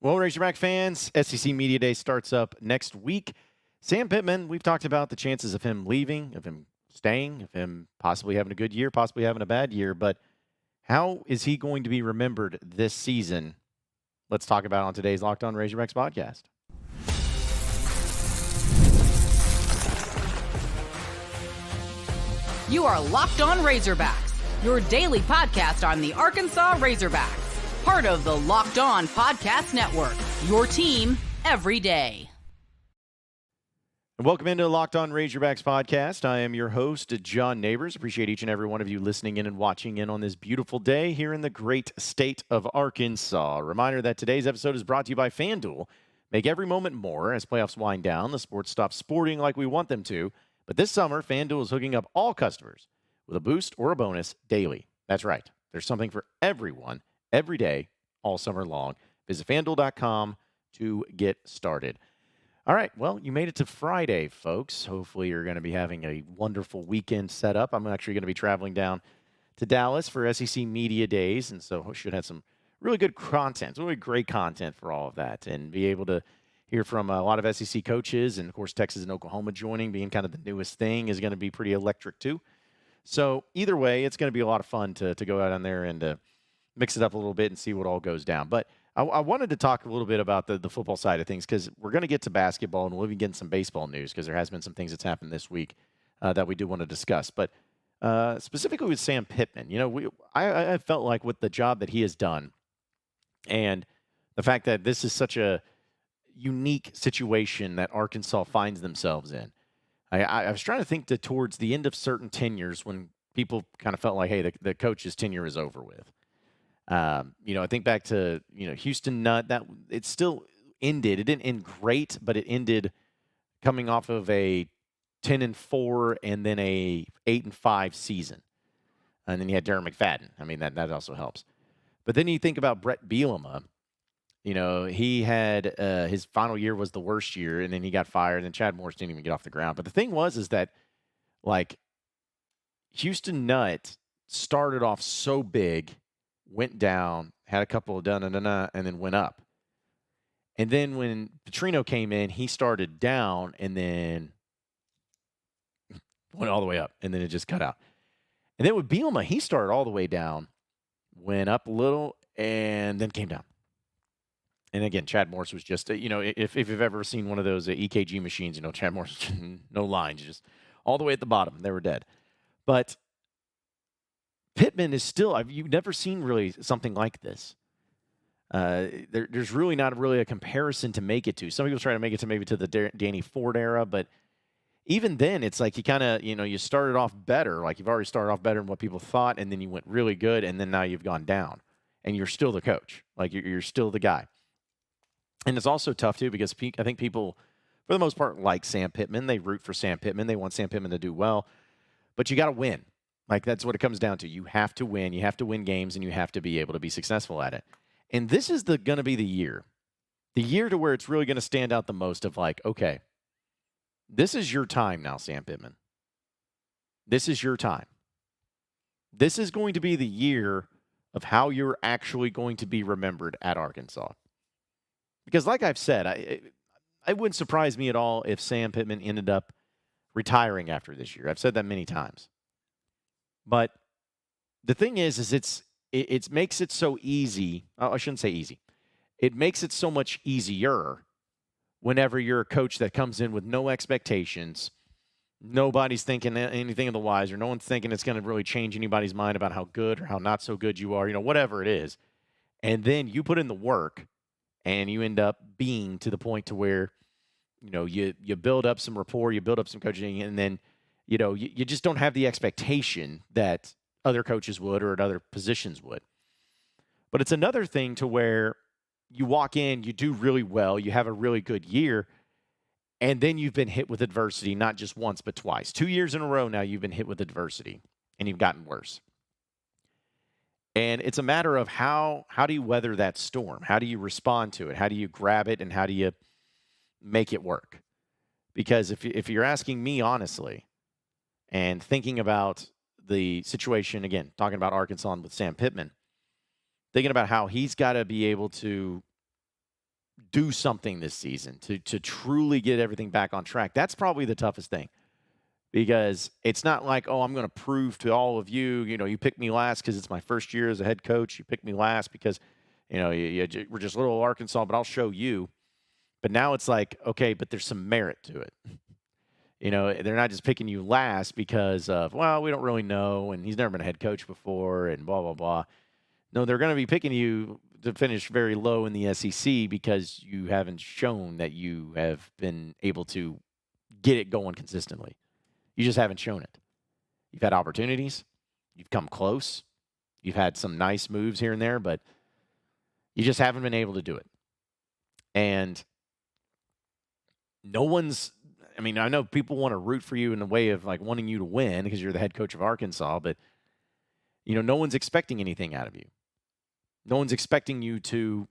Well, Razorback fans, SEC Media Day starts up next week. Sam Pittman, we've talked about the chances of him leaving, of him staying, of him possibly having a good year, possibly having a bad year. But how is he going to be remembered this season? Let's talk about it on today's Locked On Razorbacks podcast. You are Locked On Razorbacks, your daily podcast on the Arkansas Razorbacks, part of the Locked On Podcast Network, your team every day. Welcome into the Locked On Razorbacks podcast. I am your host, John Nabors. Appreciate each and every one of you listening in and watching in on this beautiful day here in the great state of Arkansas. A reminder that today's episode is brought to you by FanDuel. Make every moment more as playoffs wind down. The sports stop sporting like we want them to. But this summer, FanDuel is hooking up all customers with a boost or a bonus daily. That's right. There's something for everyone, every day, all summer long. Visit FanDuel.com to get started. All right, well, you made it to Friday, folks. Hopefully you're going to be having a wonderful weekend set up. I'm actually going to be traveling down to Dallas for SEC Media Days, and so should have some really good content, really great content for all of that, and be able to hear from a lot of SEC coaches, and, of course, Texas and Oklahoma joining, being kind of the newest thing, is going to be pretty electric too. So either way, it's going to be a lot of fun to go out on there and mix it up a little bit and see what all goes down. But I wanted to talk a little bit about the football side of things because we're going to get to basketball, and we'll even get some baseball news because there has been some things that's happened this week that we do want to discuss. But specifically with Sam Pittman, you know, I felt like with the job that he has done and the fact that this is such a unique situation that Arkansas finds themselves in. I was trying to think towards the end of certain tenures when people kind of felt like, hey, the coach's tenure is over with. I think back to, Houston Nutt, that it still ended. It didn't end great, but it ended coming off of a 10-4 and then a 8-5 season. And then you had Darren McFadden. I mean, that also helps. But then you think about Brett Bielema. He had his final year was the worst year, and then he got fired, and Chad Morris didn't even get off the ground. But the thing is that, like, Houston Nutt started off so big, went down, had a couple of and then went up. And then when Petrino came in, he started down and then went all the way up, and then it just cut out. And then with Bielema, he started all the way down, went up a little, and then came down. And again, Chad Morris was just, if you've ever seen one of those EKG machines, Chad Morris, no lines, just all the way at the bottom. They were dead. But Pittman is still, you've never seen really something like this. There's really not really a comparison to make it to. Some people try to make it to maybe to the Danny Ford era, but even then, it's like you kind of, you started off better. Like you've already started off better than what people thought, and then you went really good, and then now you've gone down. And you're still the coach. Like you're still the guy. And it's also tough, too, because I think people, for the most part, like Sam Pittman. They root for Sam Pittman. They want Sam Pittman to do well. But you got to win. Like, that's what it comes down to. You have to win. You have to win games, and you have to be able to be successful at it. And this is going to be the year to where it's really going to stand out the most of, like, okay, this is your time now, Sam Pittman. This is your time. This is going to be the year of how you're actually going to be remembered at Arkansas. Because like I've said, it wouldn't surprise me at all if Sam Pittman ended up retiring after this year. I've said that many times. But the thing is it makes it so easy. I shouldn't say easy. It makes it so much easier whenever you're a coach that comes in with no expectations. Nobody's thinking anything of the wise, or no one's thinking it's going to really change anybody's mind about how good or how not so good you are, whatever it is. And then you put in the work. And you end up being to the point to where, you build up some rapport, you build up some coaching, and then, you just don't have the expectation that other coaches would or at other positions would. But it's another thing to where you walk in, you do really well, you have a really good year, and then you've been hit with adversity, not just once but twice. 2 years in a row now you've been hit with adversity, and you've gotten worse. And it's a matter of how do you weather that storm? How do you respond to it? How do you grab it, and how do you make it work? Because if you're asking me honestly, and thinking about the situation, again, talking about Arkansas with Sam Pittman, thinking about how he's got to be able to do something this season, to truly get everything back on track. That's probably the toughest thing. Because it's not like, oh, I'm going to prove to all of you, you picked me last because it's my first year as a head coach. You picked me last because, we're just little Arkansas, but I'll show you. But now it's like, okay, but there's some merit to it. They're not just picking you last because of, well, we don't really know, and he's never been a head coach before, and blah, blah, blah. No, they're going to be picking you to finish very low in the SEC because you haven't shown that you have been able to get it going consistently. You just haven't shown it. You've had opportunities. You've come close. You've had some nice moves here and there, but you just haven't been able to do it. And I know people want to root for you in the way of like wanting you to win because you're the head coach of Arkansas, but no one's expecting anything out of you. No one's expecting you to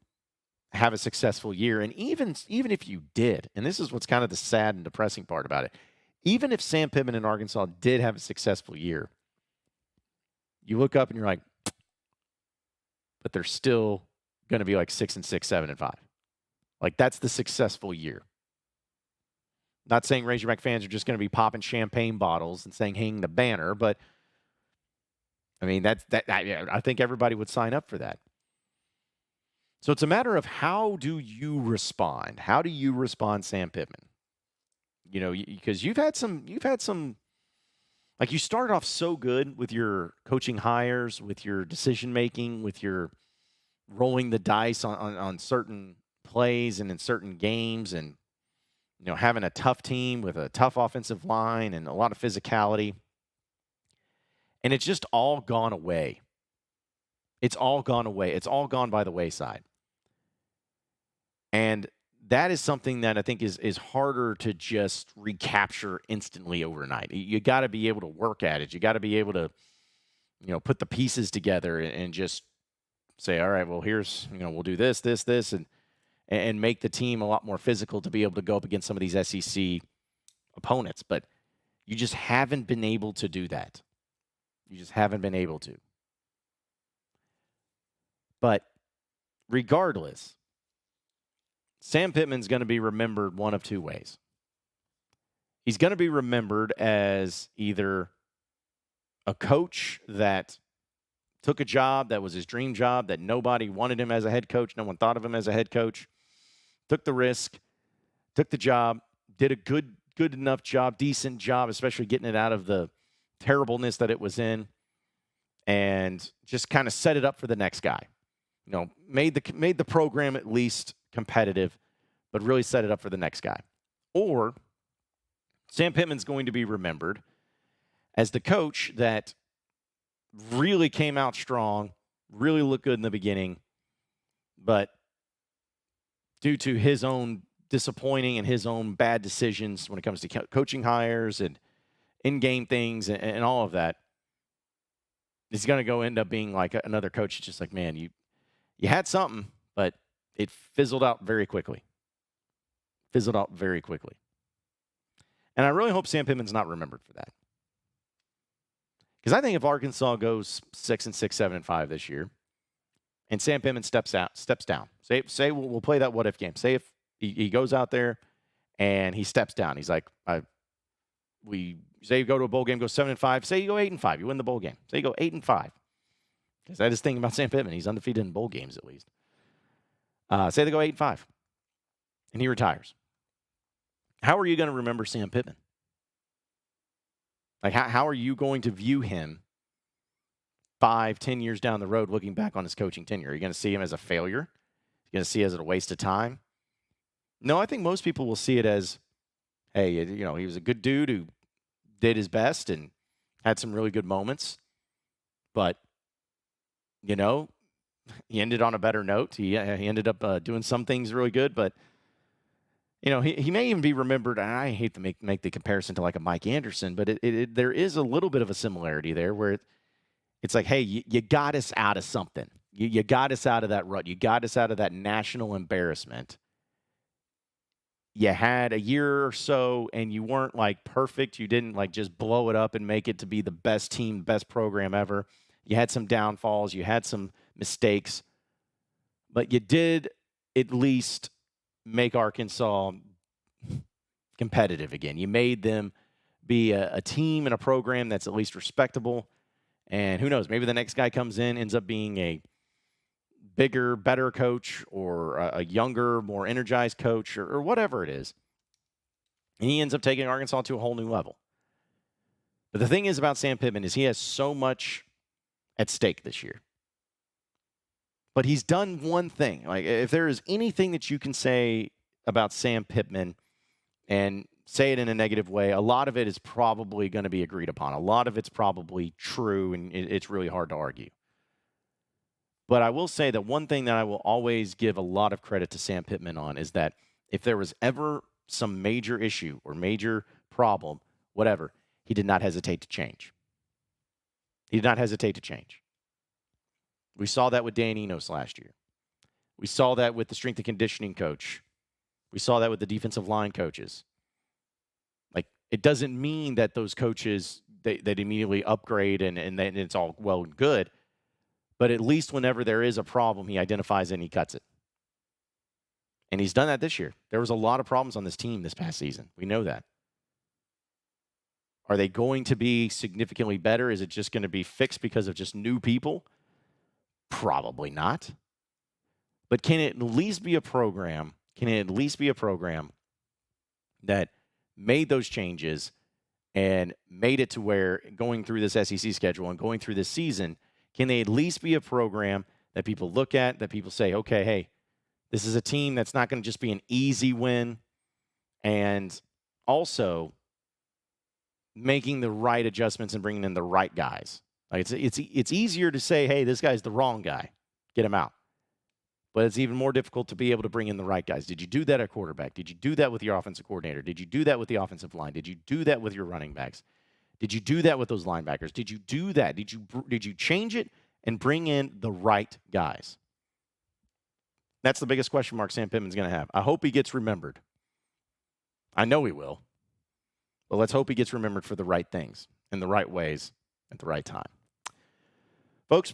have a successful year. And even if you did, and this is what's kind of the sad and depressing part about it, even if Sam Pittman in Arkansas did have a successful year, you look up and you're like, but they're still going to be like 6-6, 7-5. Like, that's the successful year. Not saying Razorback fans are just going to be popping champagne bottles and saying hang the banner, but I mean, I think everybody would sign up for that. So it's a matter of how do you respond? How do you respond, Sam Pittman? Because you've had some, like, you started off so good with your coaching hires, with your decision-making, with your rolling the dice on certain plays and in certain games, and, having a tough team with a tough offensive line and a lot of physicality. And it's just all gone away. It's all gone away. It's all gone by the wayside. And that is something that I think is harder to just recapture instantly overnight. You got to be able to work at it. You got to be able to, put the pieces together and just say, all right, well, here's, we'll do this, and make the team a lot more physical to be able to go up against some of these SEC opponents. But you just haven't been able to do that. You just haven't been able to. But regardless, Sam Pittman's going to be remembered one of two ways. He's going to be remembered as either a coach that took a job that was his dream job, that nobody wanted him as a head coach, no one thought of him as a head coach, took the risk, took the job, did a good enough job, decent job, especially getting it out of the terribleness that it was in, and just kind of set it up for the next guy. Made the program at least competitive, but really set it up for the next guy. Or Sam Pittman's going to be remembered as the coach that really came out strong, really looked good in the beginning, but due to his own disappointing and his own bad decisions when it comes to coaching hires and in-game things and all of that, he's going to end up being like another coach. It's just like, man, you had something, but it fizzled out very quickly. And I really hope Sam Pittman's not remembered for that. Because I think if Arkansas goes 6-6, 7-5 this year, and Sam Pittman steps down. Say we'll play that what-if game. Say if he goes out there and he steps down. He's like, say you go to a bowl game, go 7-5. Say you go 8-5. You win the bowl game. Say you go 8-5. Because that is the thing about Sam Pittman. He's undefeated in bowl games at least. Say they go 8-5, and he retires. How are you going to remember Sam Pittman? Like, how are you going to view him 5-10 years down the road looking back on his coaching tenure? Are you going to see him as a failure? Are you going to see it as a waste of time? No, I think most people will see it as, hey, he was a good dude who did his best and had some really good moments. But, he ended on a better note. He ended up doing some things really good, but he may even be remembered. And I hate to make the comparison to like a Mike Anderson, but there is a little bit of a similarity there where it's like, hey, you got us out of something. You got us out of that rut. You got us out of that national embarrassment. You had a year or so, and you weren't like perfect. You didn't like just blow it up and make it to be the best team, best program ever. You had some downfalls. You had some mistakes, but you did at least make Arkansas competitive again. You made them be a team and a program that's at least respectable. And who knows, maybe the next guy comes in, ends up being a bigger, better coach or a younger, more energized coach or whatever it is. And he ends up taking Arkansas to a whole new level. But the thing is about Sam Pittman is he has so much at stake this year. But he's done one thing. Like, if there is anything that you can say about Sam Pittman and say it in a negative way, a lot of it is probably going to be agreed upon. A lot of it's probably true, and it's really hard to argue. But I will say that one thing that I will always give a lot of credit to Sam Pittman on is that if there was ever some major issue or major problem, whatever, he did not hesitate to change. He did not hesitate to change. We saw that with Dan Enos last year. We saw that with the strength and conditioning coach. We saw that with the defensive line coaches. Like, it doesn't mean that those coaches, they immediately upgrade and it's all well and good. But at least whenever there is a problem, he identifies it and he cuts it. And he's done that this year. There was a lot of problems on this team this past season. We know that. Are they going to be significantly better? Is it just going to be fixed because of just new people? Probably not. But can it at least be a program? Can it at least be a program that made those changes and made it to where going through this SEC schedule and going through this season, can they at least be a program that people look at, that people say, okay, hey, this is a team that's not going to just be an easy win, and also making the right adjustments and bringing in the right guys. Like, it's easier to say, hey, this guy's the wrong guy, get him out. But it's even more difficult to be able to bring in the right guys. Did you do that at quarterback? Did you do that with your offensive coordinator? Did you do that with the offensive line? Did you do that with your running backs? Did you do that with those linebackers? Did you do that? Did you change it and bring in the right guys? That's the biggest question mark Sam Pittman's going to have. I hope he gets remembered. I know he will. But let's hope he gets remembered for the right things, in the right ways, at the right time. Folks,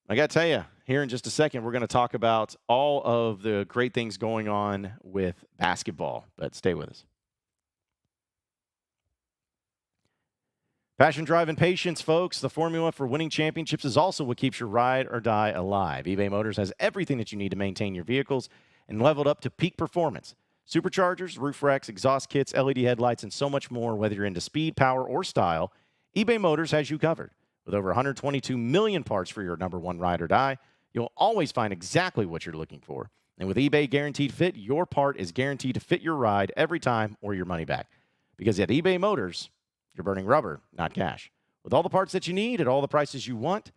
I got to tell you, here in just a second, we're going to talk about all of the great things going on with basketball. But stay with us. Passion, drive, and patience, folks. The formula for winning championships is also what keeps your ride or die alive. eBay Motors has everything that you need to maintain your vehicles and leveled up to peak performance. Superchargers, roof racks, exhaust kits, LED headlights, and so much more. Whether you're into speed, power, or style, eBay Motors has you covered. With over 122 million parts for your number one ride or die, you'll always find exactly what you're looking for. And with eBay Guaranteed Fit, your part is guaranteed to fit your ride every time or your money back. Because at eBay Motors, you're burning rubber, not cash. With all the parts that you need at all the prices you want,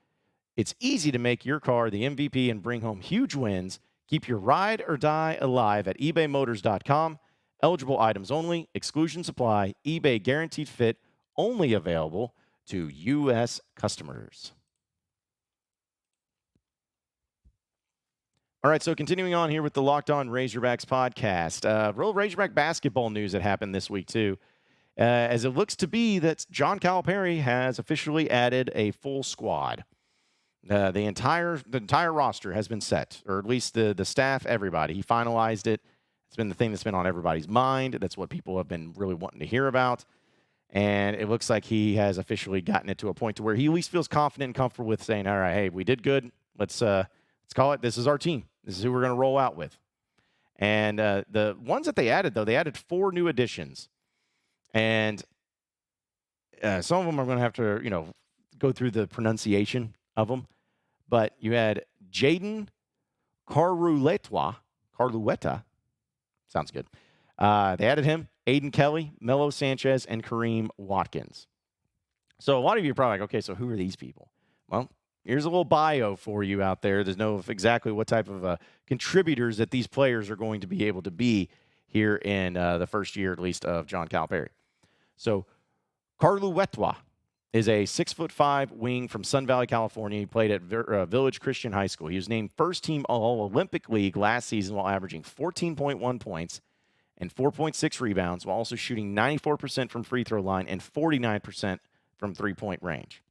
it's easy to make your car the MVP and bring home huge wins. Keep your ride or die alive at ebaymotors.com. Eligible items only. Exclusions apply. eBay Guaranteed Fit only available to U.S. customers. All right, so continuing on here with the Locked On Razorbacks podcast. Real Razorback basketball news that happened this week, too. As it looks to be that John Calipari has officially added a full squad. The entire roster has been set, or at least the staff, everybody. He finalized it. It's been the thing that's been on everybody's mind. That's what people have been really wanting to hear about. And it looks like he has officially gotten it to a point to where he at least feels confident and comfortable with saying, all right, hey, we did good. Let's call it, this is our team. This is who we're going to roll out with. And the ones that they added, though, they added 4 new additions. And some of them I'm going to have to, go through the pronunciation of them. But you had Jaden Carueta. Sounds good. They added him, Aiden Kelly, Melo Sanchez, and Kareem Watkins. So a lot of you are probably like, okay, so who are these people? Well, here's a little bio for you out there. There's no exactly what type of contributors that these players are going to be able to be here in the first year, at least, of John Calipari. So Carueta is a 6'5" wing from Sun Valley, California. He played at Village Christian High School. He was named first team All-Olympic League last season while averaging 14.1 points and 4.6 rebounds, while also shooting 94% from free throw line and 49% from three-point range.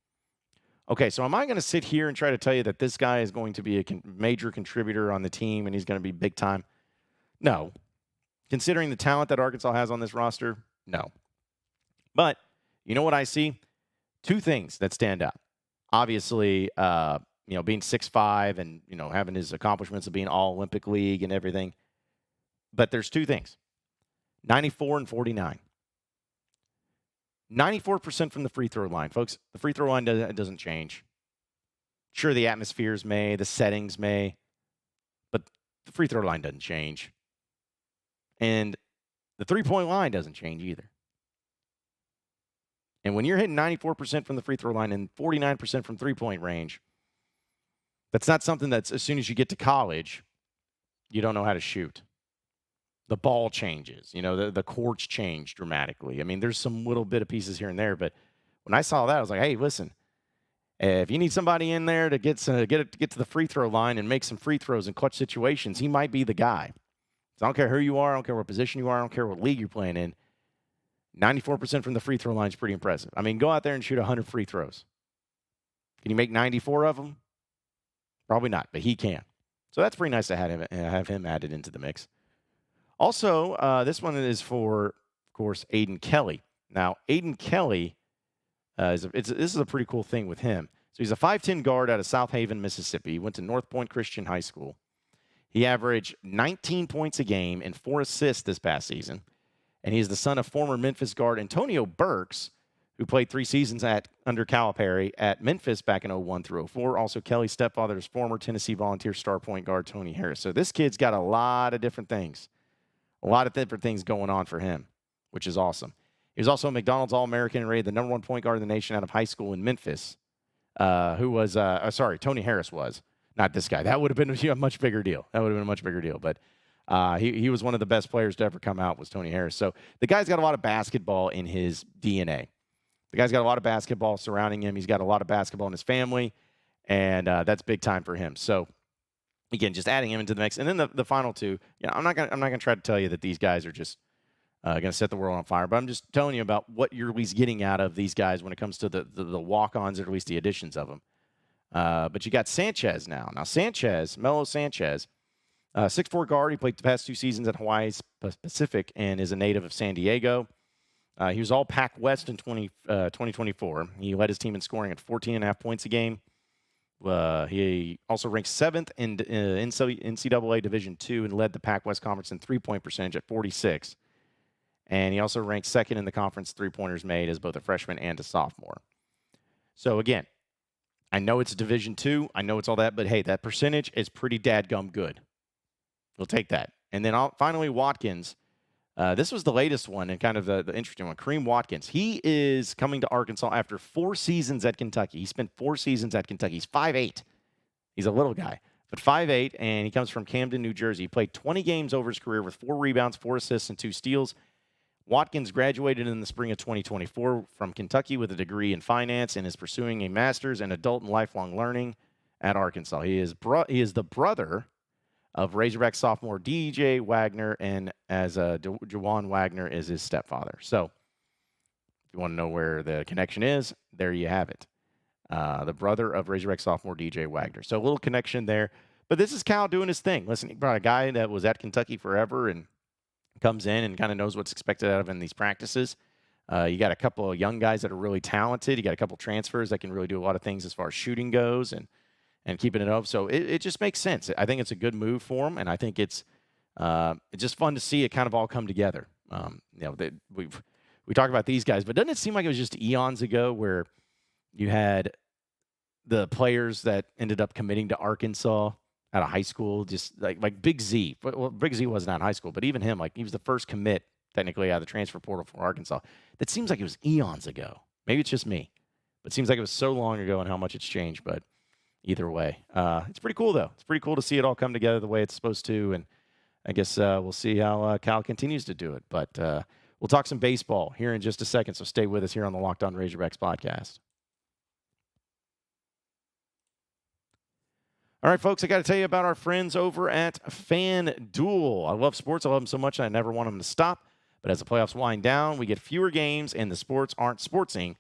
Okay, so am I going to sit here and try to tell you that this guy is going to be a major contributor on the team and he's going to be big time? No. Considering the talent that Arkansas has on this roster, no. But you know what I see? Two things that stand out. Obviously, being 6'5" and, having his accomplishments of being all Olympic League and everything. But there's two things. 94 and 49. 94% from the free throw line. Folks, the free throw line doesn't change. Sure, the atmospheres may, the settings may, but the free throw line doesn't change. And the three-point line doesn't change either. And when you're hitting 94% from the free throw line and 49% from three-point range, that's not something that's as soon as you get to college, you don't know how to shoot. The ball changes. The courts change dramatically. I mean, there's some little bit of pieces here and there, but when I saw that, I was like, hey, listen, if you need somebody in there to get to the free throw line and make some free throws in clutch situations, he might be the guy. So I don't care who you are. I don't care what position you are. I don't care what league you're playing in. 94% from the free throw line is pretty impressive. I mean, go out there and shoot 100 free throws. Can you make 94 of them? Probably not, but he can. So that's pretty nice to have him added into the mix. Also, this one is for, of course, Aiden Kelly. Now, Aiden Kelly, this is a pretty cool thing with him. So he's a 5'10 guard out of South Haven, Mississippi. He went to North Point Christian High School. He averaged 19 points a game and 4 assists this past season. And he's the son of former Memphis guard Antonio Burks, who played 3 seasons under Calipari at Memphis back in 01 through 04. Also, Kelly's stepfather is former Tennessee Volunteer star point guard Tony Harris. So this kid's got a lot of different things. A lot of different things going on for him, which is awesome. He was also a McDonald's All-American and rated the number 1 point guard in the nation out of high school in Memphis. Tony Harris was. Not this guy. That would have been a much bigger deal. But he was one of the best players to ever come out, was Tony Harris. So the guy's got a lot of basketball in his DNA. The guy's got a lot of basketball surrounding him. He's got a lot of basketball in his family, and that's big time for him. So, again, just adding him into the mix. And then the final two, I'm not gonna try to tell you that these guys are just going to set the world on fire, but I'm just telling you about what you're at least getting out of these guys when it comes to the walk-ons, or at least the additions of them. But you got Sanchez now. Now, Melo Sanchez, 6'4" guard. He played the past 2 seasons at Hawaii Pacific and is a native of San Diego. He was all Pac West in 2024. He led his team in scoring at 14.5 points a game. He also ranked 7th in NCAA Division II and led the Pac West Conference in three-point percentage at 46. And he also ranked 2nd in the conference three-pointers made as both a freshman and a sophomore. So, again, I know it's Division II. I know it's all that. But, hey, that percentage is pretty dadgum good. We'll take that. And then finally, Watkins. This was the latest one and kind of the interesting one. Kareem Watkins. He is coming to Arkansas after 4 seasons at Kentucky. He spent 4 seasons at Kentucky. He's 5'8". He's a little guy, but 5'8", and he comes from Camden, New Jersey. He played 20 games over his career with 4 rebounds, 4 assists, and 2 steals. Watkins graduated in the spring of 2024 from Kentucky with a degree in finance and is pursuing a master's in adult and lifelong learning at Arkansas. He is the brother of Razorback sophomore DJ Wagner, and as Juwan Wagner is his stepfather. So if you want to know where the connection is, there you have it. The brother of Razorback sophomore DJ Wagner. So a little connection there. But this is Cal doing his thing. Listen, he brought a guy that was at Kentucky forever and comes in and kind of knows what's expected out of him in these practices. You got a couple of young guys that are really talented. You got a couple of transfers that can really do a lot of things as far as shooting goes and keeping it up. So it just makes sense. I think it's a good move for him, and I think it's just fun to see it kind of all come together. We talk about these guys, but doesn't it seem like it was just eons ago where you had the players that ended up committing to Arkansas out of high school, just like Big Z. Well, Big Z wasn't out of high school, but even him, like he was the first commit technically out of the transfer portal for Arkansas. That seems like it was eons ago. Maybe it's just me, but it seems like it was so long ago and how much it's changed. But either way, it's pretty cool though. It's pretty cool to see it all come together the way it's supposed to, and I guess we'll see how Cal continues to do it. But we'll talk some baseball here in just a second, so stay with us here on the Locked On Razorbacks podcast. All right, folks, I got to tell you about our friends over at FanDuel. I love sports. I love them so much I never want them to stop. But as the playoffs wind down, we get fewer games, and the sports aren't sportsing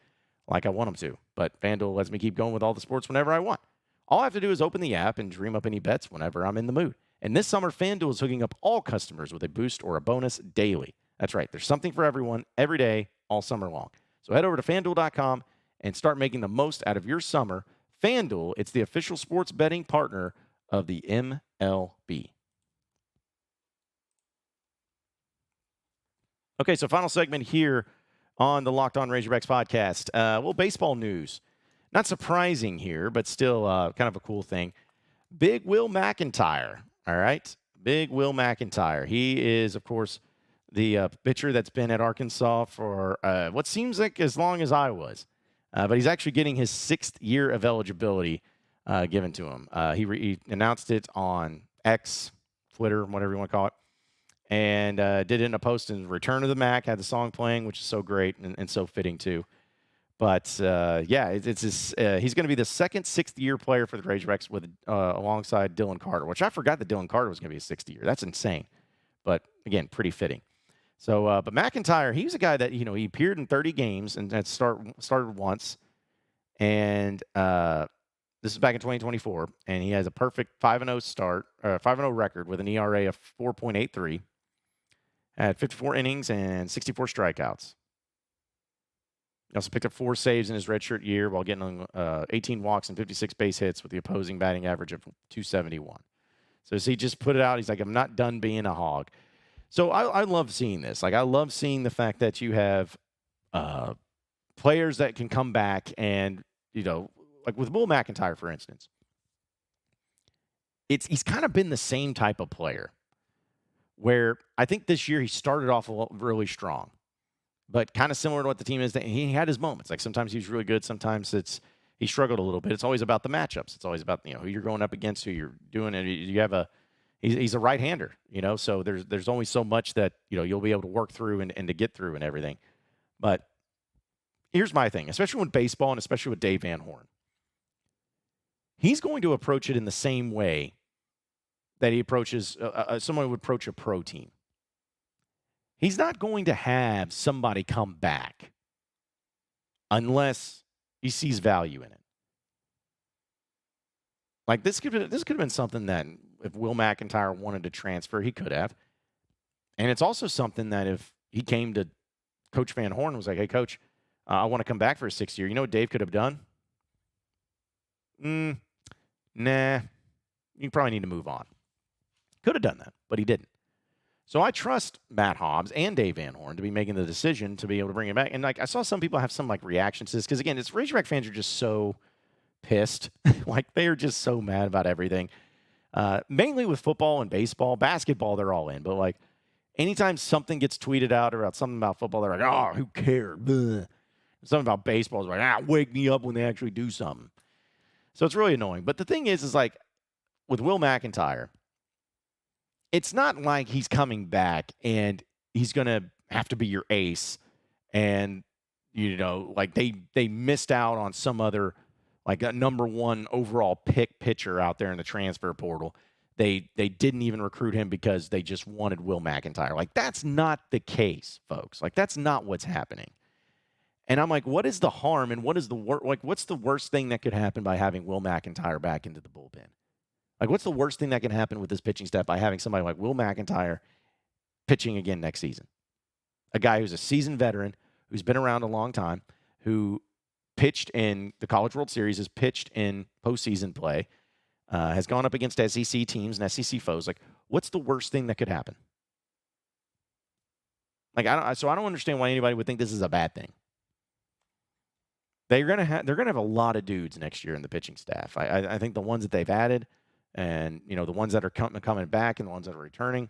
like I want them to. But FanDuel lets me keep going with all the sports whenever I want. All I have to do is open the app and dream up any bets whenever I'm in the mood. And this summer, FanDuel is hooking up all customers with a boost or a bonus daily. That's right. There's something for everyone every day, all summer long. So head over to FanDuel.com and start making the most out of your summer. FanDuel, it's the official sports betting partner of the MLB. Okay, so final segment here on the Locked On Razorbacks podcast. Well, baseball news. Not surprising here, but still kind of a cool thing. Big Will McEntire, all right? Big Will McEntire. He is, of course, the pitcher that's been at Arkansas for what seems like as long as I was. But he's actually getting his 6th year of eligibility given to him. He announced it on X, Twitter, whatever you want to call it, and did it in a post in Return of the Mac, had the song playing, which is so great and so fitting too. But, yeah, he's going to be the second 6th-year player for the Razorbacks with alongside Dylan Carter, which I forgot that Dylan Carter was going to be a 6th year. That's insane. But, again, pretty fitting. So, but McEntire, he was a guy that, he appeared in 30 games and had started once. And this is back in 2024. And he has a perfect 5-0 start, 5-0 record with an ERA of 4.83. Had 54 innings and 64 strikeouts. He also picked up 4 saves in his redshirt year while getting 18 walks and 56 base hits with the opposing batting average of 271. So he just put it out. He's like, I'm not done being a hog. So I love seeing this. Like, I love seeing the fact that you have players that can come back and, like with Will McEntire, for instance, he's kind of been the same type of player where I think this year he started off really strong. But kind of similar to what the team is, he had his moments. Like sometimes he's really good, sometimes he struggled a little bit. It's always about the matchups. It's always about who you're going up against, who you're doing, and you have he's a right-hander, So there's only so much that you'll be able to work through and to get through and everything. But here's my thing, especially with baseball and especially with Dave Van Horn. He's going to approach it in the same way that he approaches someone would approach a pro team. He's not going to have somebody come back unless he sees value in it. Like this could have been something that if Will McEntire wanted to transfer, he could have. And it's also something that if he came to Coach Van Horn and was like, hey, Coach, I want to come back for a 6th year. You know what Dave could have done? Nah, you probably need to move on. Could have done that, but he didn't. So I trust Matt Hobbs and Dave Van Horn to be making the decision to be able to bring him back. And like I saw some people have some like reactions to this because again, Razorback fans are just so pissed. Like they are just so mad about everything. Mainly with football and baseball, basketball, they're all in. But like anytime something gets tweeted out about something about football, they're like, oh, who cares? Bleh. Something about baseball is like, wake me up when they actually do something. So it's really annoying. But the thing is like with Will McEntire, it's not like he's coming back and he's going to have to be your ace and, like they missed out on some other, like a number 1 overall pick pitcher out there in the transfer portal. They didn't even recruit him because they just wanted Will McEntire. Like, that's not the case, folks. Like, that's not what's happening. And I'm like, what is the harm and what is what's the worst thing that could happen by having Will McEntire back into the bullpen? Like, what's the worst thing that can happen with this pitching staff by having somebody like Will McEntire pitching again next season? A guy who's a seasoned veteran, who's been around a long time, who pitched in the College World Series, has pitched in postseason play, has gone up against SEC teams and SEC foes. Like, what's the worst thing that could happen? Like, I don't understand why anybody would think this is a bad thing. They're gonna have a lot of dudes next year in the pitching staff. I think the ones that they've added. And, the ones that are coming back and the ones that are returning,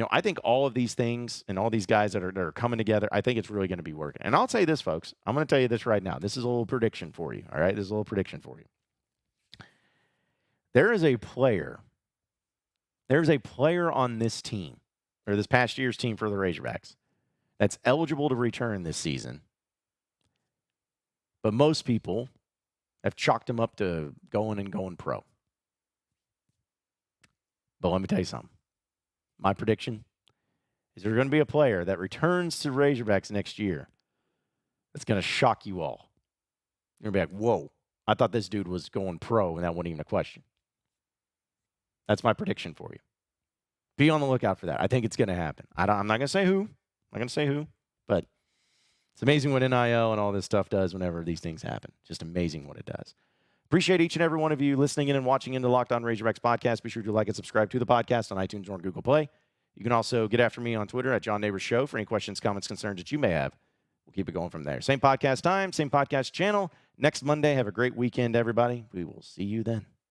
I think all of these things and all these guys that are coming together, I think it's really going to be working. And I'll tell you this, folks. I'm going to tell you this right now. This is a little prediction for you, all right? This is a little prediction for you. There's a player on this team, or this past year's team for the Razorbacks, that's eligible to return this season. But most people have chalked him up to going pro. But let me tell you something. My prediction is there's going to be a player that returns to Razorbacks next year that's going to shock you all. You're going to be like, whoa, I thought this dude was going pro, and that wasn't even a question. That's my prediction for you. be on the lookout for that. I think it's going to happen. I'm not going to say who. But it's amazing what NIL and all this stuff does whenever these things happen. Just amazing what it does. Appreciate each and every one of you listening in and watching into Locked On Razorbacks podcast. Be sure to like and subscribe to the podcast on iTunes or Google Play. You can also get after me on Twitter at John Nabors Show for any questions, comments, concerns that you may have. We'll keep it going from there. Same podcast time, same podcast channel. Next Monday. Have a great weekend, everybody. We will see you then.